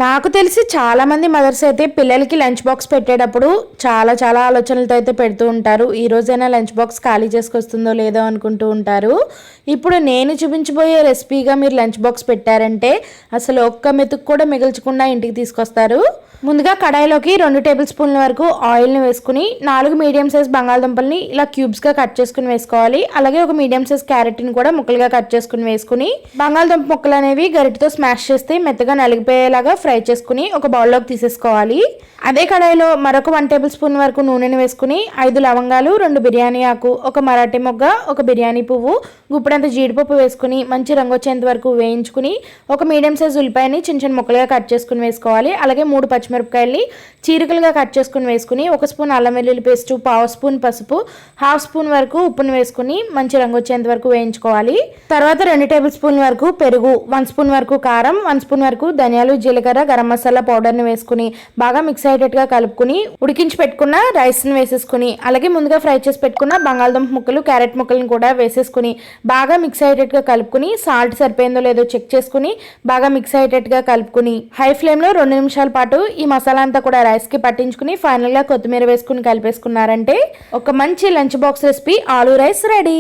నాకు తెలిసి చాలామంది మదర్స్ అయితే పిల్లలకి లంచ్ బాక్స్ పెట్టేటప్పుడు చాలా ఆలోచనలతో అయితే పెడుతూ ఉంటారు. ఈ రోజైనా లంచ్ బాక్స్ ఖాళీ చేసుకొస్తుందో లేదో అనుకుంటూ ఉంటారు. ఇప్పుడు నేను చూపించబోయే రెసిపీగా మీరు లంచ్ బాక్స్ పెట్టారంటే అసలు ఒక్క మెతుకు కూడా మిగల్చకుండా ఇంటికి తీసుకొస్తారు. ముందుగా కడాయిలోకి 2 టేబుల్ స్పూన్ల వరకు ఆయిల్ని వేసుకుని 4 మీడియం సైజ్ బంగాళదుంపల్ని ఇలా క్యూబ్స్గా కట్ చేసుకుని వేసుకోవాలి. అలాగే ఒక మీడియం సైజ్ క్యారెట్ని కూడా ముక్కలుగా కట్ చేసుకుని వేసుకుని బంగాళదుంప ముక్కలు అనేవి గరిటతో స్మాష్ చేస్తే మెత్తగా నలిగిపోయేలాగా ఫ్రై చేసుకుని ఒక బౌల్లోకి తీసేసుకోవాలి. అదే కడాయిలో మరొక 1 టేబుల్ స్పూన్ వరకు నూనెని వేసుకుని 5 లవంగాలు, 2 బిర్యానీ ఆకు, ఒక మరాఠీ మొగ్గ, ఒక బిర్యానీ పువ్వు, గుప్పెడంత జీడిపప్పు వేసుకుని మంచి రంగు వచ్చేంత వరకు వేయించుకుని ఒక మీడియం సైజ్ ఉల్లిపాయని చిన్న ముక్కలుగా కట్ చేసుకుని వేసుకోవాలి. అలాగే 3 పచ్చిమిరపకాయల్ని చీరికలుగా కట్ చేసుకుని వేసుకుని 1 స్పూన్ అల్లం వెల్లుల్లి పేస్టు, 1/2 స్పూన్ పసుపు, 1/2 స్పూన్ వరకు ఉప్పును వేసుకుని మంచి రంగు వచ్చేంత వరకు వేయించుకోవాలి. తర్వాత 2 టేబుల్ స్పూన్ వరకు పెరుగు, 1 స్పూన్ వరకు కారం, 1 స్పూన్ వరకు ధనియాలు, జీలకర్ర, గరం మసాలా పౌడర్ని వేసుకుని బాగా మిక్స్ అయ్యేటట్టుగా కలుపుకుని ఉడికించి పెట్టుకున్న రైస్ని వేసేసుకుని అలాగే ముందుగా ఫ్రై చేసి పెట్టుకున్న బంగాళదుంప ముక్కలు, క్యారెట్ ముక్కలను కూడా వేసేసుకుని బాగా మిక్స్ అయ్యేటట్టుగా కలుపుకుని సాల్ట్ సరిపోయిందో లేదో చెక్ చేసుకుని బాగా మిక్స్ అయ్యేటట్టుగా కలుపుకుని హై ఫ్లేమ్లో 2 నిమిషాల పాటు ఈ మసాలా అంతా కూడా రైస్కి పట్టించుకుని ఫైనల్గా కొత్తిమీర వేసుకుని కలిపేసుకున్నారంటే ఒక మంచి lunch box recipe aloo rice ready.